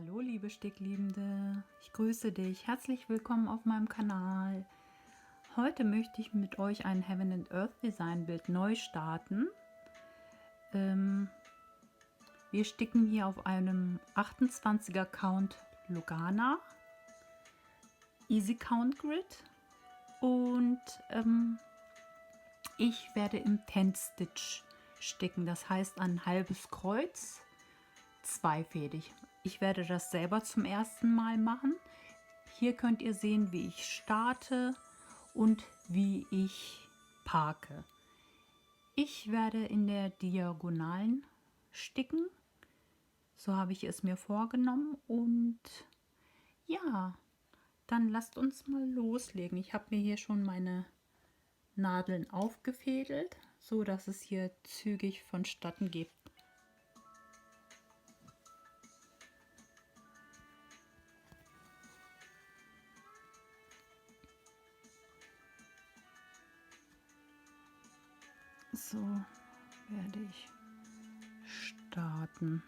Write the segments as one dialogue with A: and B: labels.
A: Hallo liebe Stickliebende, ich grüße dich, herzlich willkommen auf meinem Kanal. Heute möchte ich mit euch ein Heaven and Earth Design Bild neu starten. Wir sticken hier auf einem 28er Count Lugana Easy Count Grid und ich werde im 10 Stitch sticken, das heißt ein halbes Kreuz, zweifädig. Ich werde das selber zum ersten Mal machen. Hier könnt ihr sehen, wie ich starte und wie ich parke. Ich werde in der Diagonalen sticken. So habe ich es mir vorgenommen und ja, dann lasst uns mal loslegen. Ich habe mir hier schon meine Nadeln aufgefädelt, so dass es hier zügig vonstatten geht. So werde ich starten.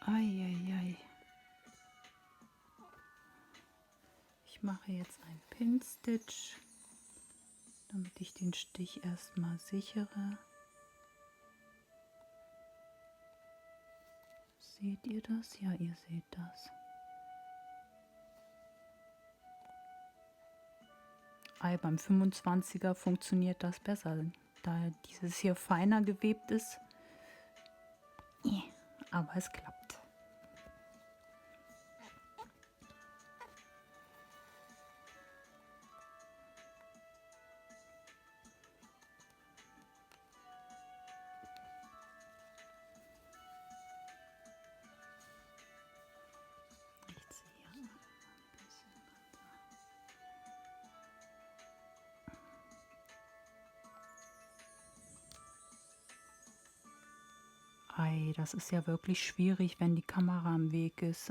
A: Eieiei. Ich mache jetzt einen Pin Stitch, damit ich den Stich erstmal sichere. Seht ihr das? Ja, ihr seht das. Beim 25er funktioniert das besser, da dieses hier feiner gewebt ist. Aber es klappt. Ich ziehe ein bisschen. Ei, das ist ja wirklich schwierig, wenn die Kamera im Weg ist.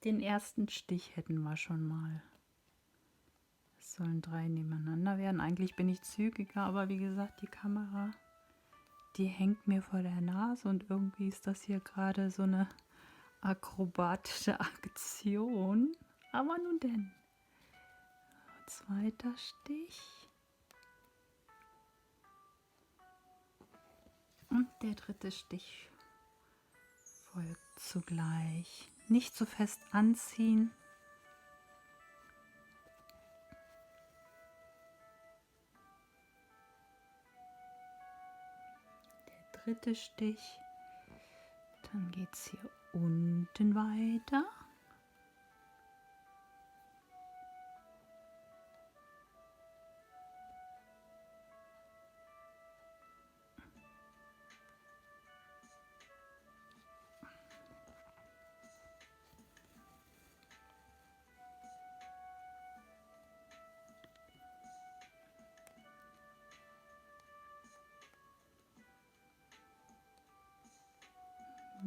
A: Den ersten Stich hätten wir schon mal. Es sollen 3 nebeneinander werden. Eigentlich bin ich zügiger, aber wie gesagt, die Kamera, die hängt mir vor der Nase und irgendwie ist das hier gerade so eine akrobatische Aktion. Aber nun denn. Zweiter Stich. Und der dritte Stich folgt zugleich. Nicht zu fest anziehen. Der dritte Stich. Dann geht es hier unten weiter.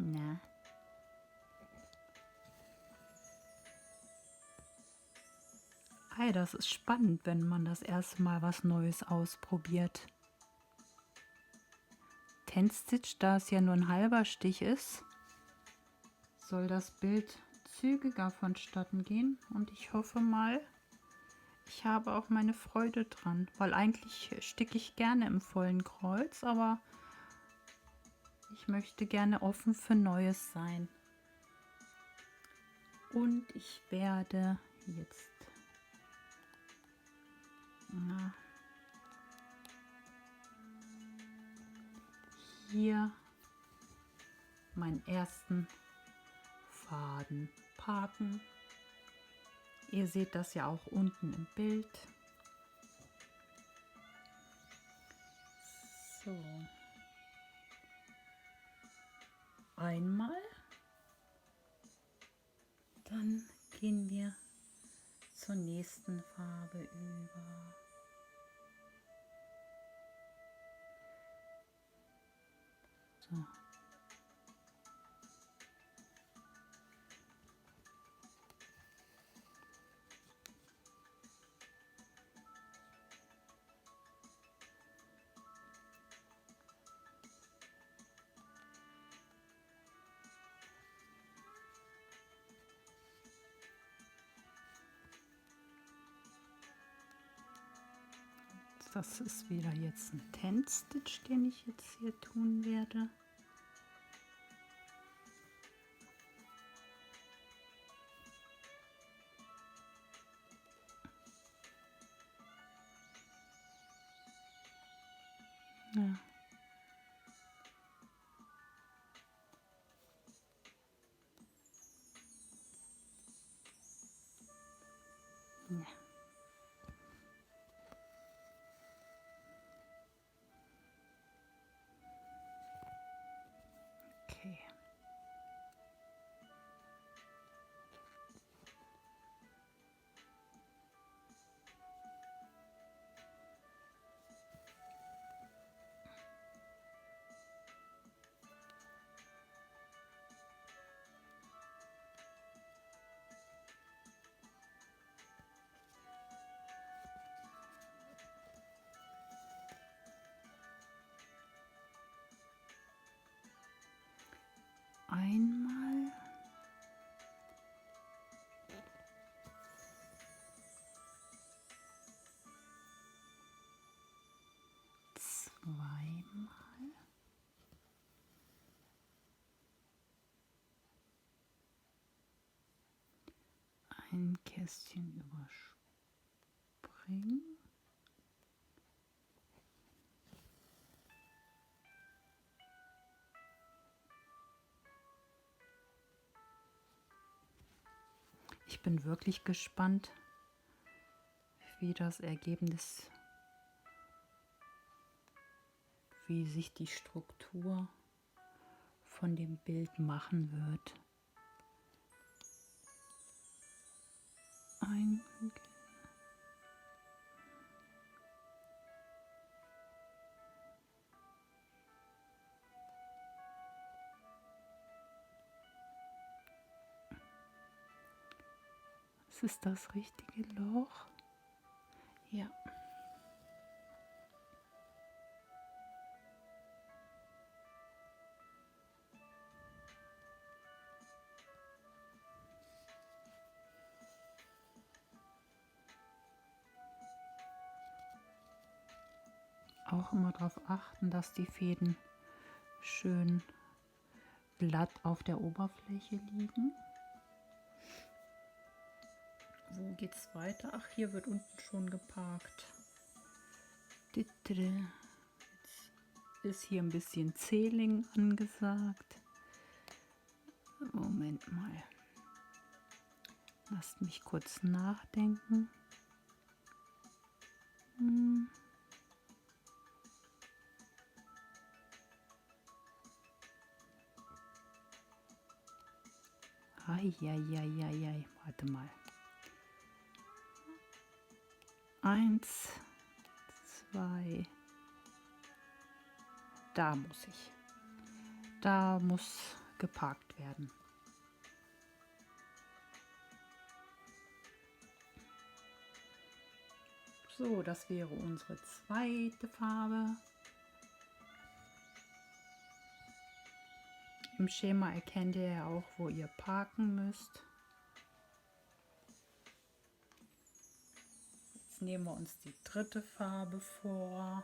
A: Na. Ei, das ist spannend, wenn man das erste Mal was Neues ausprobiert. 10 Stitch, da es ja nur ein halber Stich ist, soll das Bild zügiger vonstatten gehen. Und ich hoffe mal, ich habe auch meine Freude dran. Weil eigentlich sticke ich gerne im vollen Kreuz, aber ich möchte gerne offen für Neues sein. Und ich werde jetzt hier meinen ersten Faden parken. Ihr seht das ja auch unten im Bild. So. Einmal. Dann gehen wir zur nächsten Farbe über. So. Das ist wieder jetzt ein Tent-Stitch, den ich jetzt hier tun werde. Ja. Ja. Okay. Einmal. Zweimal. Ein Kästchen überspringen. Ich bin wirklich gespannt, wie das Ergebnis, wie sich die Struktur von dem Bild machen wird. Ist das richtige Loch? Ja. Auch immer darauf achten, dass die Fäden schön glatt auf der Oberfläche liegen. Wo geht's weiter? Ach, hier wird unten schon geparkt. Jetzt ist hier ein bisschen Zähling angesagt. Moment mal. Lasst mich kurz nachdenken. Eieieiei, warte mal. 1, 2. Da muss ich. Da muss geparkt werden. So, das wäre unsere zweite Farbe. Im Schema erkennt ihr ja auch, wo ihr parken müsst. Jetzt nehmen wir uns die dritte Farbe vor.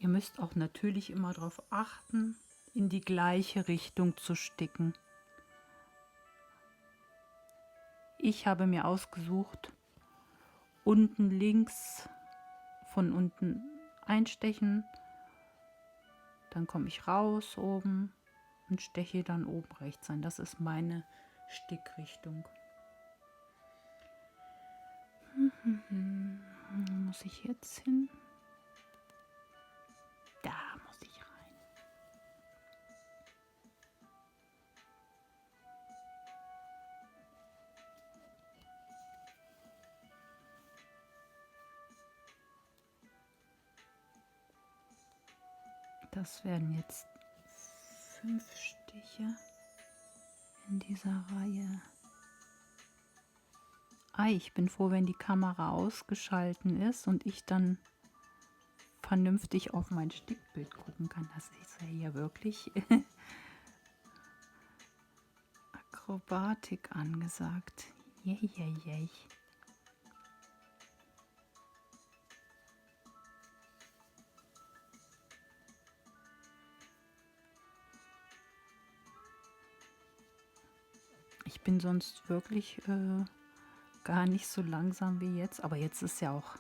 A: Ihr müsst auch natürlich immer darauf achten, in die gleiche Richtung zu sticken. Ich habe mir ausgesucht, unten links von unten einstechen, dann komme ich raus oben und steche dann oben rechts ein. Das ist meine Stickrichtung. Muss ich jetzt hin? Da muss ich rein. Das werden jetzt 5 Stiche in dieser Reihe. Ich bin froh, wenn die Kamera ausgeschalten ist und ich dann vernünftig auf mein Stickbild gucken kann. Das ist ja hier wirklich Akrobatik angesagt. Yay. Ich bin sonst wirklich gar nicht so langsam wie jetzt. Aber jetzt ist ja auch,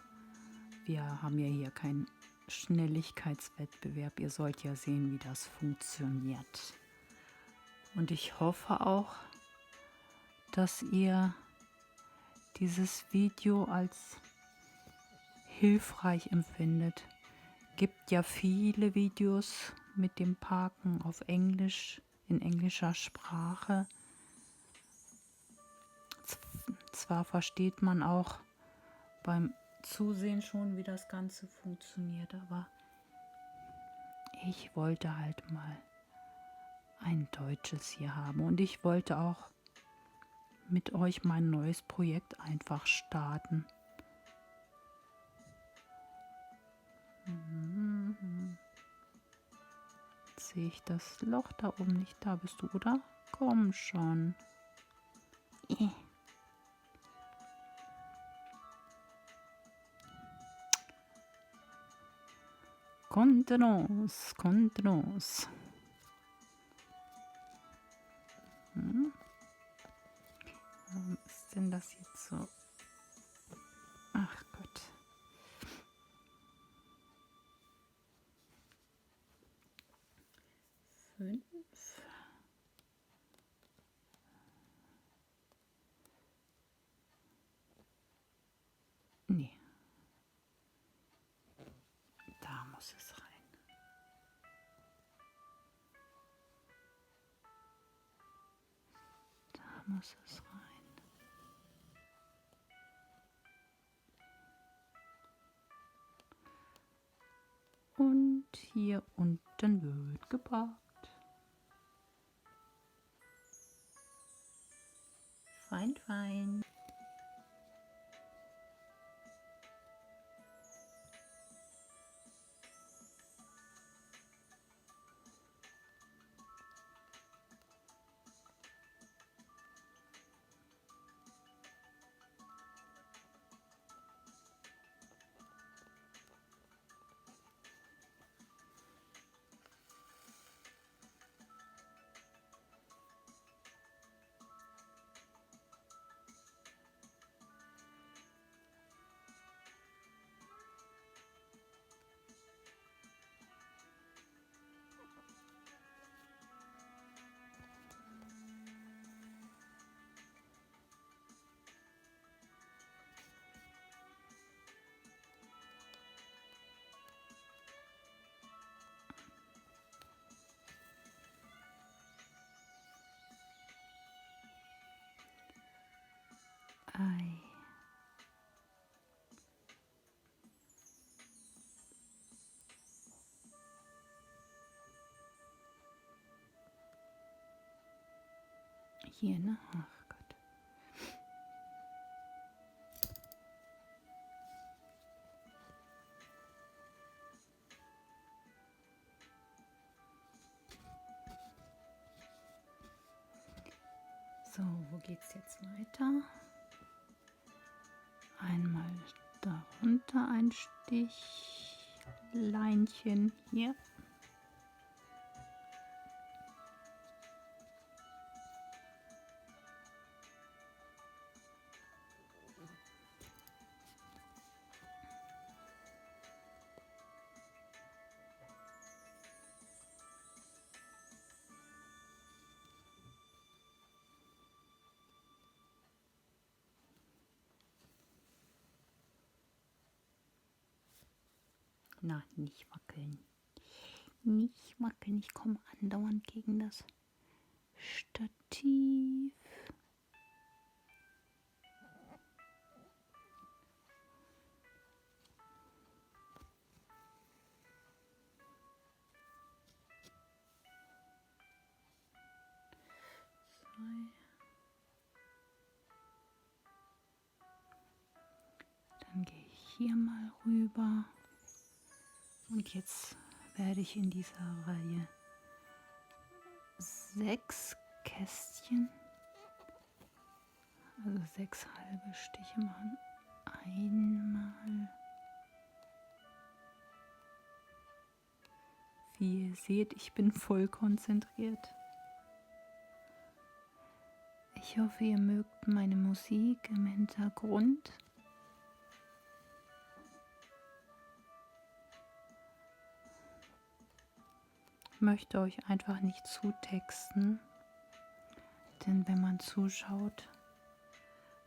A: wir haben ja hier keinen Schnelligkeitswettbewerb. Ihr sollt ja sehen, wie das funktioniert. Und ich hoffe auch, dass ihr dieses Video als hilfreich empfindet. Gibt ja viele Videos mit dem Parken auf Englisch, in englischer Sprache. Zwar versteht man auch beim Zusehen schon, wie das Ganze funktioniert, aber ich wollte halt mal ein deutsches hier haben und ich wollte auch mit euch mein neues Projekt einfach starten. Jetzt sehe ich das Loch da oben nicht. Da bist du, oder? Komm schon. Kontenance. Warum ist denn das jetzt so? Ach Gott. Nee. Da muss es rein. Da muss es rein. Und hier unten wird geparkt. Fein. Ei. Hier, ne? Ach Gott. So, wo geht's jetzt weiter? Einmal darunter ein Stich. Leinchen hier. Na, nicht wackeln. Nicht wackeln, ich komme andauernd gegen das Stativ. Dann gehe ich hier mal rüber. Und jetzt werde ich in dieser Reihe 6 Kästchen, also 6 halbe Stiche machen. Einmal. Wie ihr seht, ich bin voll konzentriert. Ich hoffe, ihr mögt meine Musik im Hintergrund. Ich möchte euch einfach nicht zutexten, denn wenn man zuschaut,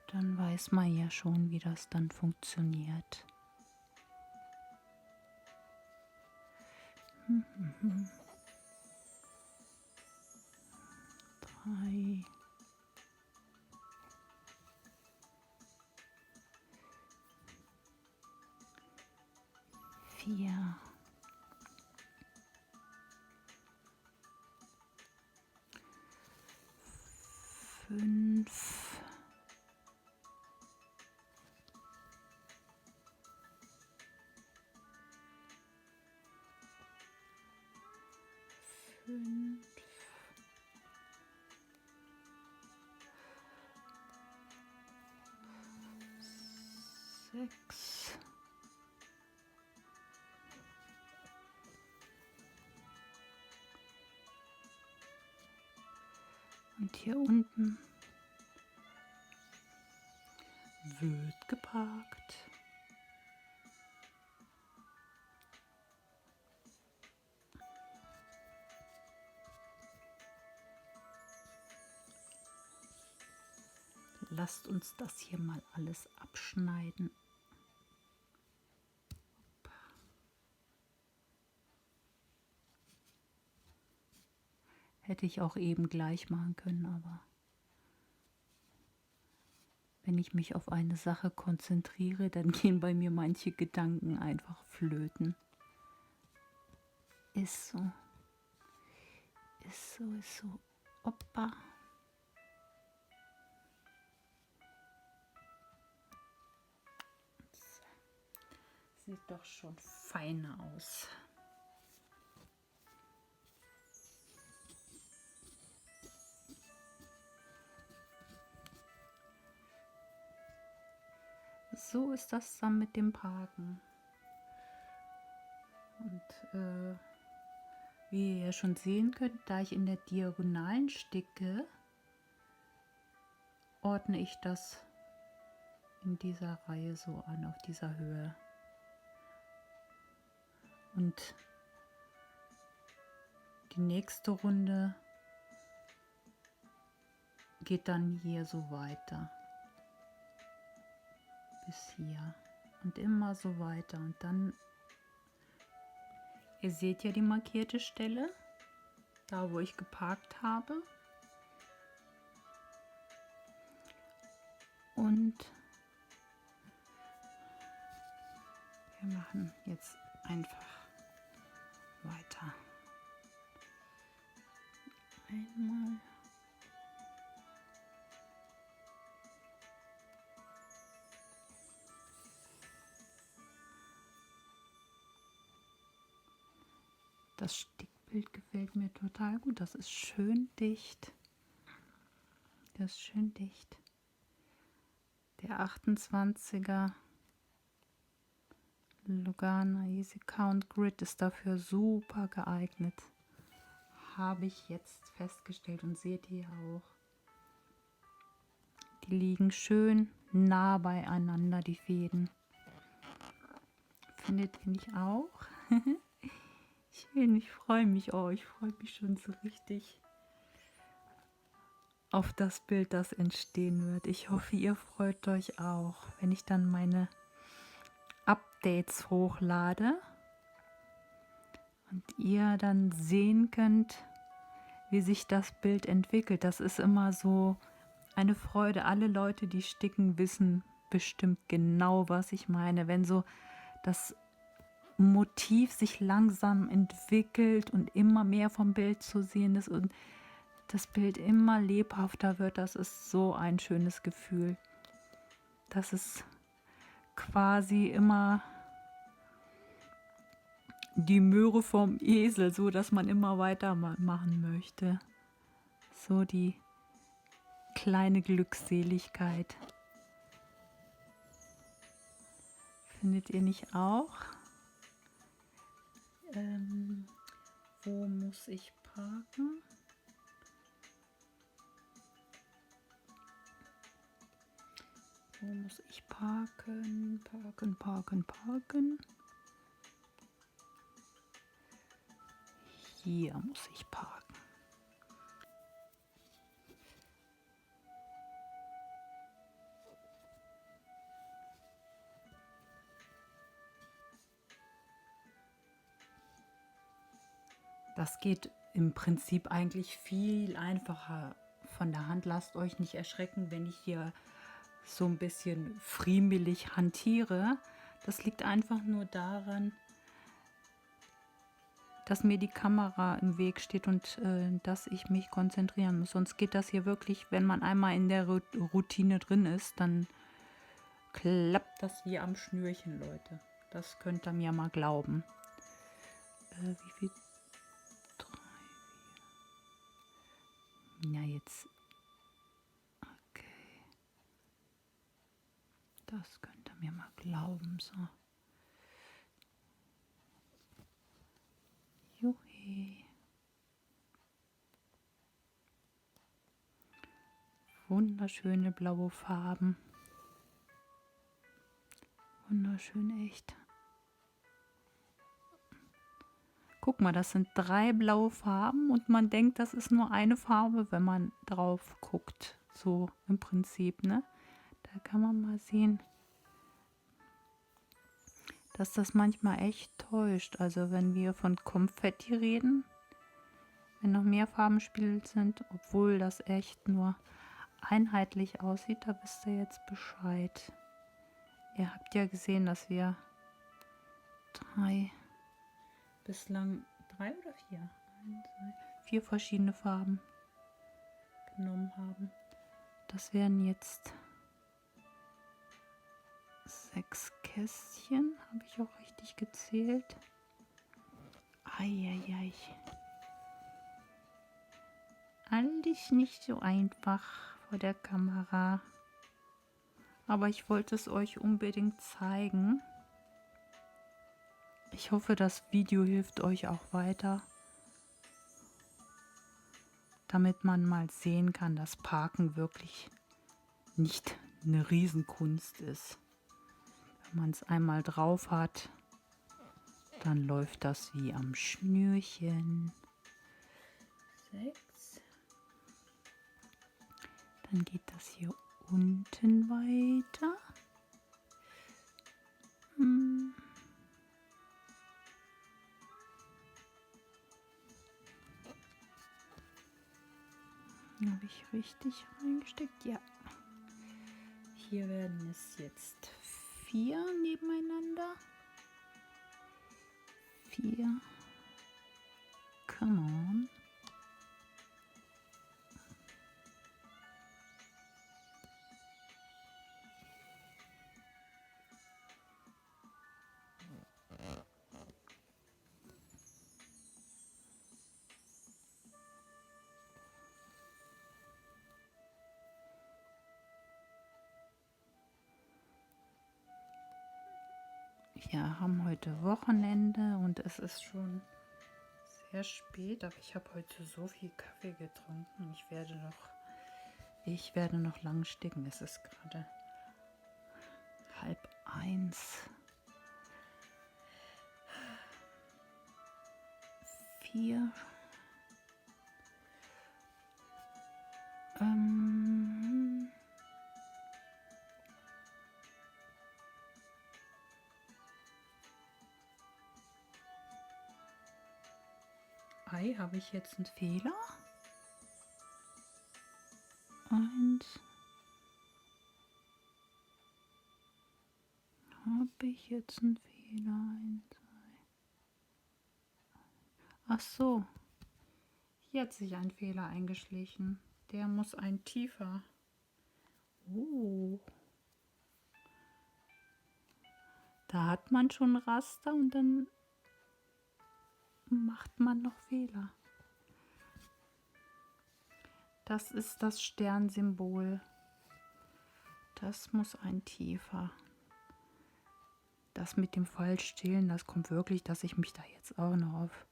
A: dann weiß man ja schon, wie das dann funktioniert. 3, 4, 5, 6, und hier unten wird geparkt. Lasst uns das hier mal alles abschneiden. Hätte ich auch eben gleich machen können, aber wenn ich mich auf eine Sache konzentriere, dann gehen bei mir manche Gedanken einfach flöten. Ist so. Ist so, ist so. Opa. Sieht doch schon feiner aus. So ist das dann mit dem Parken. Und wie ihr ja schon sehen könnt, da ich in der Diagonalen sticke, ordne ich das in dieser Reihe so an, auf dieser Höhe. Und die nächste Runde geht dann hier so weiter. Bis hier. Und immer so weiter. Und dann, ihr seht ja die markierte Stelle, da wo ich geparkt habe. Und wir machen jetzt einfach weiter. Einmal. Das Stickbild gefällt mir total gut. Das ist schön dicht. Das ist schön dicht. Der 28er Lugana Easy Count Grid ist dafür super geeignet. Habe ich jetzt festgestellt und seht ihr auch. Die liegen schön nah beieinander, die Fäden. Findet ihr nicht auch? Schön, ich freue mich. Oh, ich freue mich schon so richtig auf das Bild, das entstehen wird. Ich hoffe, ihr freut euch auch, wenn ich dann meine Updates hochlade und ihr dann sehen könnt, wie sich das Bild entwickelt. Das ist immer so eine Freude. Alle Leute, die sticken, wissen bestimmt genau, was ich meine. Wenn so das Motiv sich langsam entwickelt und immer mehr vom Bild zu sehen ist und das Bild immer lebhafter wird, das ist so ein schönes Gefühl. Das ist quasi immer die Möhre vom Esel, so dass man immer weitermachen möchte. So die kleine Glückseligkeit. Findet ihr nicht auch? Wo muss ich parken? Wo muss ich parken? Parken. Hier muss ich parken. Das geht im Prinzip eigentlich viel einfacher von der Hand. Lasst euch nicht erschrecken, wenn ich hier so ein bisschen friemelig hantiere. Das liegt einfach nur daran, dass mir die Kamera im Weg steht und dass ich mich konzentrieren muss. Sonst geht das hier wirklich, wenn man einmal in der Routine drin ist, dann klappt das wie am Schnürchen, Leute. Das könnt ihr mir mal glauben. Wie viel? 3, 4. Ja, jetzt. Okay. Das könnt ihr mir mal glauben, so. Juhi. Wunderschöne blaue Farben. Wunderschön, echt. Guck mal, das sind 3 blaue Farben und man denkt, das ist nur eine Farbe, wenn man drauf guckt. So im Prinzip, ne? Da kann man mal sehen, dass das manchmal echt täuscht. Also wenn wir von Konfetti reden, wenn noch mehr Farbenspiele sind, obwohl das echt nur einheitlich aussieht, da wisst ihr jetzt Bescheid. Ihr habt ja gesehen, dass wir 3 bislang 3 oder 4? 1, 2, 4 verschiedene Farben genommen haben. Das wären jetzt 6 Kästchen, habe ich auch richtig gezählt. Eieiei. Alles nicht so einfach vor der Kamera. Aber ich wollte es euch unbedingt zeigen. Ich hoffe, das Video hilft euch auch weiter, damit man mal sehen kann, dass Parken wirklich nicht eine Riesenkunst ist. Wenn man es einmal drauf hat, dann läuft das wie am Schnürchen. 6. Dann geht das hier unten weiter. Habe ich richtig reingesteckt? Ja. Hier werden es jetzt 4 nebeneinander. 4. Come on. Wir haben heute Wochenende und es ist schon sehr spät, aber ich habe heute so viel Kaffee getrunken. Ich werde noch lang sticken. Es ist gerade 12:30. 4. Ei, habe ich jetzt einen Fehler? 1. Habe ich jetzt einen Fehler? 1, 2. Ach so, hier hat sich ein Fehler eingeschlichen. Der muss ein tiefer. Oh. Da hat man schon Raster und dann macht man noch Fehler. Das ist das Sternsymbol. Das muss ein tiefer. Das mit dem Vollstillen, das kommt wirklich, dass ich mich da jetzt auch noch auf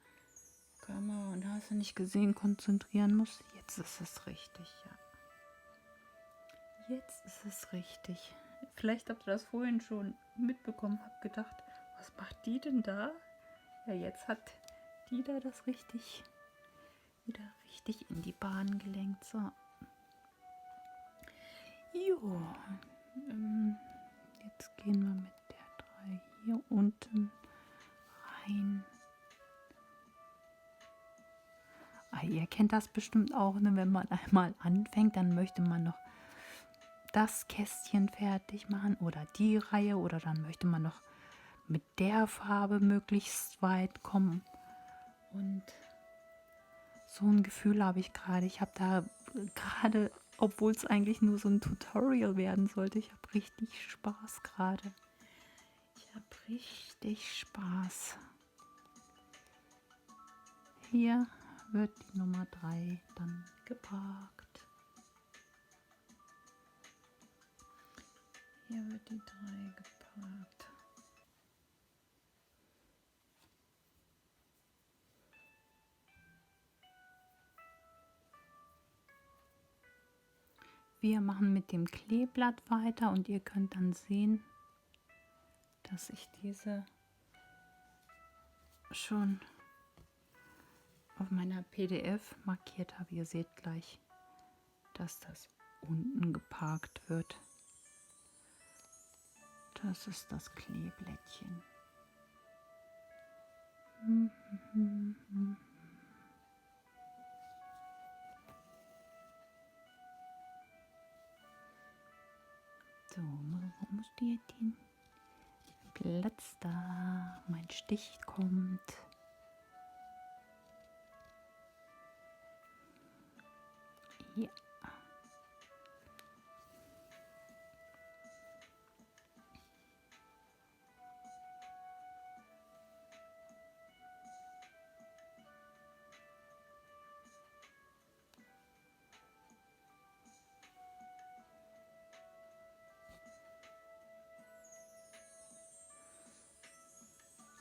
A: Kamera und hast du nicht gesehen konzentrieren muss. Jetzt ist es richtig, ja. Jetzt ist es richtig. Vielleicht habt ihr das vorhin schon mitbekommen, habt gedacht, was macht die denn da? Ja, jetzt hat die da das wieder richtig in die Bahn gelenkt. So. Jo. Jetzt gehen wir mit der 3 hier unten rein. Ihr kennt das bestimmt auch, ne? Wenn man einmal anfängt, dann möchte man noch das Kästchen fertig machen oder die Reihe oder dann möchte man noch mit der Farbe möglichst weit kommen. Und so ein Gefühl habe ich gerade. Ich habe da gerade, obwohl es eigentlich nur so ein Tutorial werden sollte, ich habe richtig Spaß gerade. Ich habe richtig Spaß. Hier wird die Nummer 3 dann geparkt. Hier wird die 3 geparkt. Wir machen mit dem Kleeblatt weiter und ihr könnt dann sehen, dass ich diese schon auf meiner PDF markiert habe. Ihr seht gleich, dass das unten geparkt wird. Das ist das Kleeblättchen. So, wo muss die jetzt hin? Platz da, mein Stich kommt. Ja.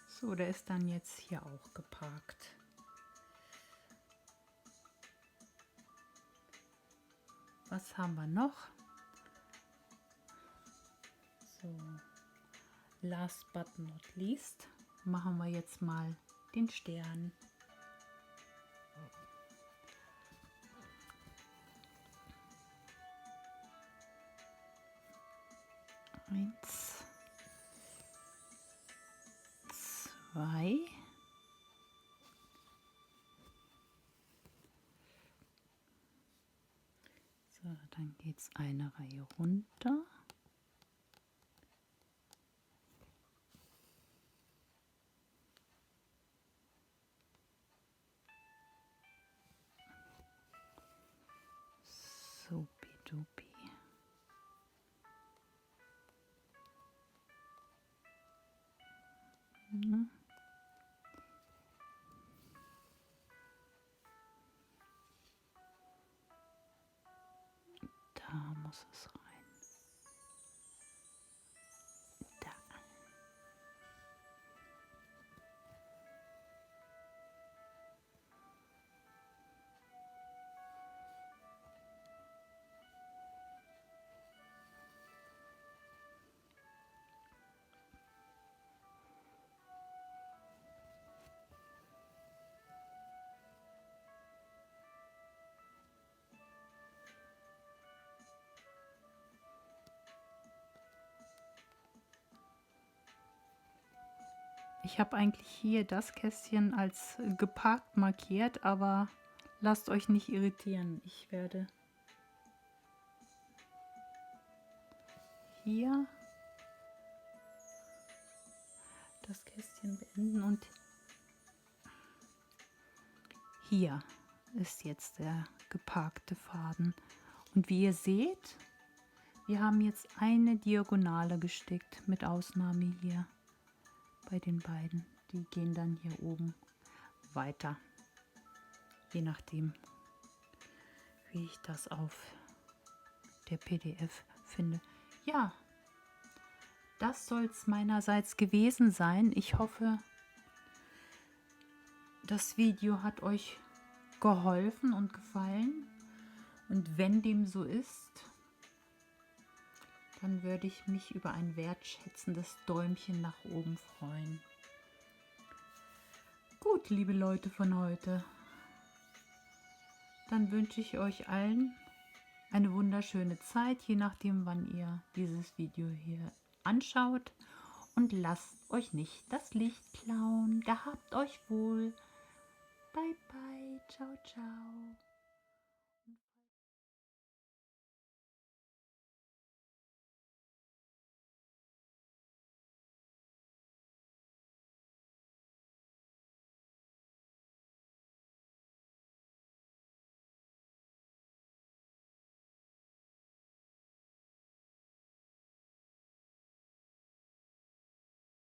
A: So, der ist dann jetzt hier auch geparkt. Was haben wir noch? So, last but not least machen wir jetzt mal den Stern. Eins, 2. So, dann geht es eine Reihe runter. Supidupi. Da muss es rein. Da. Ich habe eigentlich hier das Kästchen als geparkt markiert, aber lasst euch nicht irritieren. Ich werde hier das Kästchen beenden und hier ist jetzt der geparkte Faden. Und wie ihr seht, wir haben jetzt eine Diagonale gestickt, mit Ausnahme hier bei den beiden. Die gehen dann hier oben weiter, je nachdem, wie ich das auf der PDF finde. Ja, das soll es meinerseits gewesen sein. Ich hoffe, das Video hat euch geholfen und gefallen. Und wenn dem so ist, dann würde ich mich über ein wertschätzendes Däumchen nach oben freuen. Gut, liebe Leute von heute, dann wünsche ich euch allen eine wunderschöne Zeit, je nachdem, wann ihr dieses Video hier anschaut. Und lasst euch nicht das Licht klauen. Gehabt euch wohl. Bye, bye. Ciao, ciao.